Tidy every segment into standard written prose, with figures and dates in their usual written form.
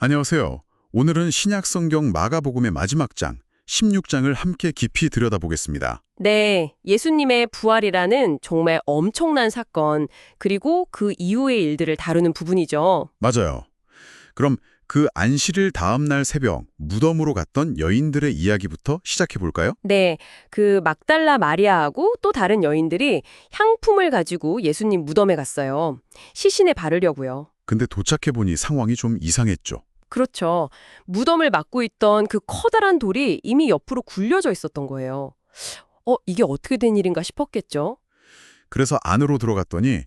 안녕하세요. 오늘은 신약 성경 마가복음의 마지막 장, 16장을 함께 깊이 들여다보겠습니다. 네, 예수님의 부활이라는 정말 엄청난 사건, 그리고 그 이후의 일들을 다루는 부분이죠. 맞아요. 그럼 그 안식일 다음 날 새벽 무덤으로 갔던 여인들의 이야기부터 시작해 볼까요? 네, 그 막달라 마리아하고 또 다른 여인들이 향품을 가지고 예수님 무덤에 갔어요. 시신에 바르려고요. 근데 도착해 보니 상황이 좀 이상했죠. 그렇죠. 무덤을 막고 있던 그 커다란 돌이 이미 옆으로 굴려져 있었던 거예요. 이게 어떻게 된 일인가 싶었겠죠? 그래서 안으로 들어갔더니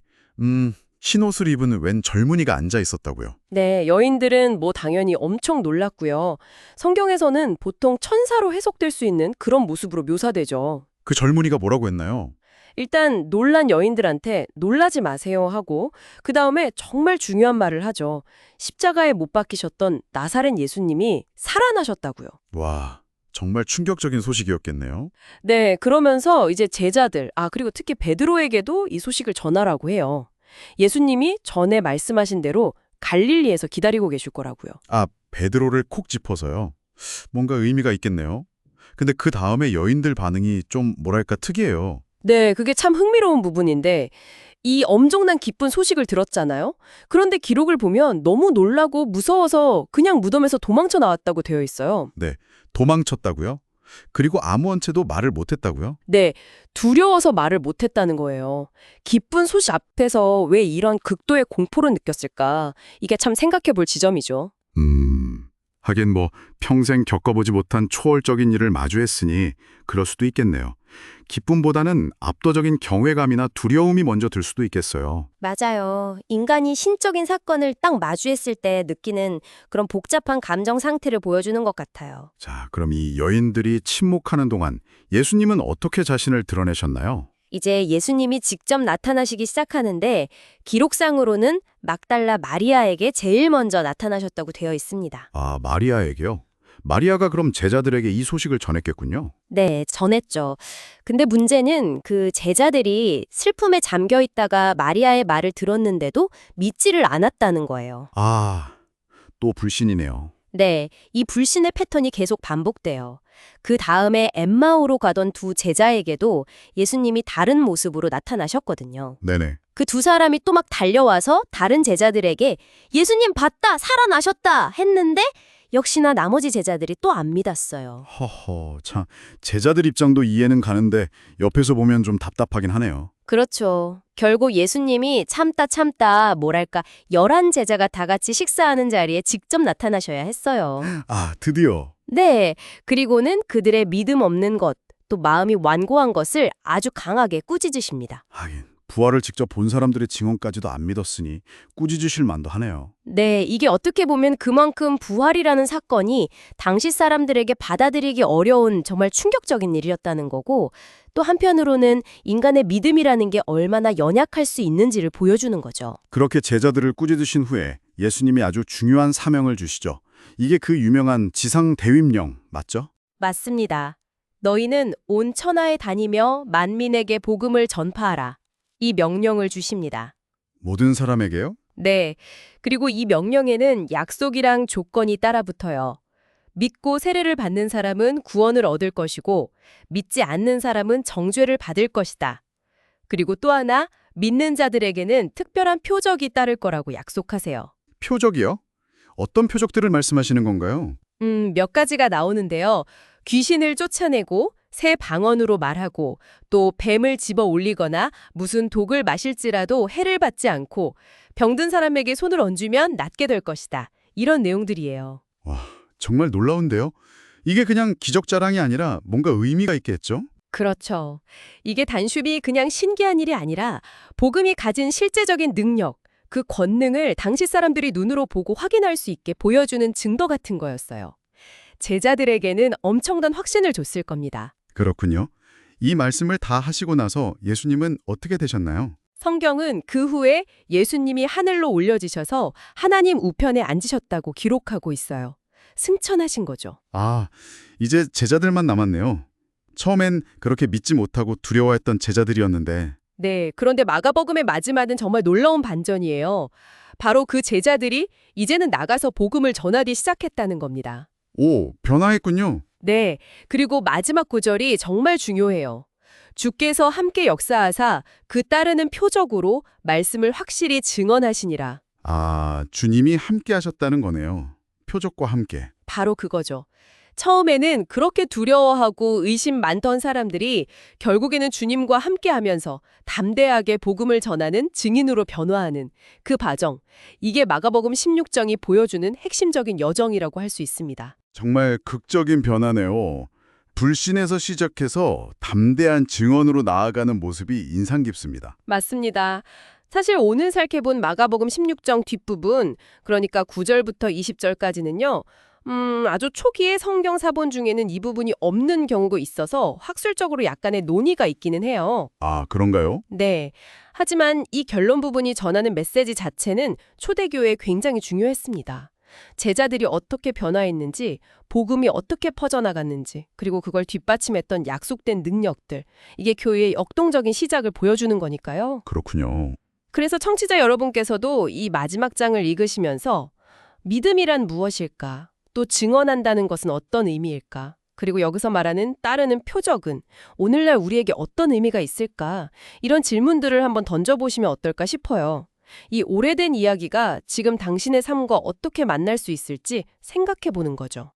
흰옷을 입은 웬 젊은이가 앉아 있었다고요. 네, 여인들은 뭐 당연히 엄청 놀랐고요. 성경에서는 보통 천사로 해석될 수 있는 그런 모습으로 묘사되죠. 그 젊은이가 뭐라고 했나요? 일단 놀란 여인들한테 놀라지 마세요 하고 그 다음에 정말 중요한 말을 하죠. 십자가에 못 박히셨던 나사렛 예수님이 살아나셨다고요. 와, 정말 충격적인 소식이었겠네요. 네, 그러면서 이제 제자들, 그리고 특히 베드로에게도 이 소식을 전하라고 해요. 예수님이 전에 말씀하신 대로 갈릴리에서 기다리고 계실 거라고요. 아, 베드로를 콕 짚어서요. 뭔가 의미가 있겠네요. 근데 그 다음에 여인들 반응이 좀 뭐랄까 특이해요. 네, 그게 참 흥미로운 부분인데 이 엄청난 기쁜 소식을 들었잖아요. 그런데 기록을 보면 너무 놀라고 무서워서 그냥 무덤에서 도망쳐 나왔다고 되어 있어요. 네, 도망쳤다고요? 그리고 아무한 채도 말을 못했다고요? 네, 두려워서 말을 못했다는 거예요. 기쁜 소식 앞에서 왜 이런 극도의 공포를 느꼈을까? 이게 참 생각해 볼 지점이죠. 하긴 뭐 평생 겪어보지 못한 초월적인 일을 마주했으니 그럴 수도 있겠네요. 기쁨보다는 압도적인 경외감이나 두려움이 먼저 들 수도 있겠어요. 맞아요. 인간이 신적인 사건을 딱 마주했을 때 느끼는 그런 복잡한 감정 상태를 보여주는 것 같아요. 자, 그럼 이 여인들이 침묵하는 동안 예수님은 어떻게 자신을 드러내셨나요? 이제 예수님이 직접 나타나시기 시작하는데 기록상으로는 막달라 마리아에게 제일 먼저 나타나셨다고 되어 있습니다. 아, 마리아에게요? 마리아가 그럼 제자들에게 이 소식을 전했겠군요. 네, 전했죠. 근데 문제는 그 제자들이 슬픔에 잠겨 있다가 마리아의 말을 들었는데도 믿지를 않았다는 거예요. 아, 또 불신이네요. 네, 이 불신의 패턴이 계속 반복돼요. 그 다음에 엠마오로 가던 두 제자에게도 예수님이 다른 모습으로 나타나셨거든요. 네네. 그 두 사람이 또 막 달려와서 다른 제자들에게 예수님 봤다, 살아나셨다 했는데 역시나 나머지 제자들이 또 안 믿었어요. 허허, 참 제자들 입장도 이해는 가는데 옆에서 보면 좀 답답하긴 하네요. 그렇죠. 결국 예수님이 참다 뭐랄까 11제자가 다 같이 식사하는 자리에 직접 나타나셔야 했어요. 아, 드디어. 네, 그리고는 그들의 믿음 없는 것, 또 마음이 완고한 것을 아주 강하게 꾸짖으십니다. 하긴 부활을 직접 본 사람들의 증언까지도 안 믿었으니 꾸짖으실 만도 하네요. 네, 이게 어떻게 보면 그만큼 부활이라는 사건이 당시 사람들에게 받아들이기 어려운 정말 충격적인 일이었다는 거고 또 한편으로는 인간의 믿음이라는 게 얼마나 연약할 수 있는지를 보여주는 거죠. 그렇게 제자들을 꾸짖으신 후에 예수님이 아주 중요한 사명을 주시죠. 이게 그 유명한 지상 대위령 맞죠? 맞습니다. 너희는 온 천하에 다니며 만민에게 복음을 전파하라. 이 명령을 주십니다. 모든 사람에게요? 네, 그리고 이 명령에는 약속이랑 조건이 따라붙어요. 믿고 세례를 받는 사람은 구원을 얻을 것이고 믿지 않는 사람은 정죄를 받을 것이다. 그리고 또 하나, 믿는 자들에게는 특별한 표적이 따를 거라고 약속하세요. 표적이요? 어떤 표적들을 말씀하시는 건가요? 몇 가지가 나오는데요. 귀신을 쫓아내고 새 방언으로 말하고 또 뱀을 집어 올리거나 무슨 독을 마실지라도 해를 받지 않고 병든 사람에게 손을 얹으면 낫게 될 것이다. 이런 내용들이에요. 와, 정말 놀라운데요? 이게 그냥 기적 자랑이 아니라 뭔가 의미가 있겠죠? 그렇죠. 이게 단순히 그냥 신기한 일이 아니라 복음이 가진 실제적인 능력, 그 권능을 당시 사람들이 눈으로 보고 확인할 수 있게 보여주는 증거 같은 거였어요. 제자들에게는 엄청난 확신을 줬을 겁니다. 그렇군요. 이 말씀을 다 하시고 나서 예수님은 어떻게 되셨나요? 성경은 그 후에 예수님이 하늘로 올려지셔서 하나님 우편에 앉으셨다고 기록하고 있어요. 승천하신 거죠. 아, 이제 제자들만 남았네요. 처음엔 그렇게 믿지 못하고 두려워했던 제자들이었는데 네, 그런데 마가복음의 마지막은 정말 놀라운 반전이에요. 바로 그 제자들이 이제는 나가서 복음을 전하기 시작했다는 겁니다. 오, 변화했군요. 네, 그리고 마지막 구절이 정말 중요해요. 주께서 함께 역사하사 그 따르는 표적으로 말씀을 확실히 증언하시니라. 아, 주님이 함께 하셨다는 거네요. 표적과 함께. 바로 그거죠. 처음에는 그렇게 두려워하고 의심 많던 사람들이 결국에는 주님과 함께하면서 담대하게 복음을 전하는 증인으로 변화하는 그 과정. 이게 마가복음 16장이 보여주는 핵심적인 여정이라고 할 수 있습니다. 정말 극적인 변화네요. 불신에서 시작해서 담대한 증언으로 나아가는 모습이 인상 깊습니다. 맞습니다. 사실 오늘 살펴본 마가복음 16장 뒷부분, 그러니까 9절부터 20절까지는요. 아주 초기의 성경 사본 중에는 이 부분이 없는 경우도 있어서 학술적으로 약간의 논의가 있기는 해요. 아, 그런가요? 네. 하지만 이 결론 부분이 전하는 메시지 자체는 초대교회에 굉장히 중요했습니다. 제자들이 어떻게 변화했는지, 복음이 어떻게 퍼져나갔는지, 그리고 그걸 뒷받침했던 약속된 능력들, 이게 교회의 역동적인 시작을 보여주는 거니까요. 그렇군요. 그래서 청취자 여러분께서도 이 마지막 장을 읽으시면서 믿음이란 무엇일까? 또 증언한다는 것은 어떤 의미일까? 그리고 여기서 말하는 따르는 표적은 오늘날 우리에게 어떤 의미가 있을까? 이런 질문들을 한번 던져보시면 어떨까 싶어요. 이 오래된 이야기가 지금 당신의 삶과 어떻게 만날 수 있을지 생각해 보는 거죠.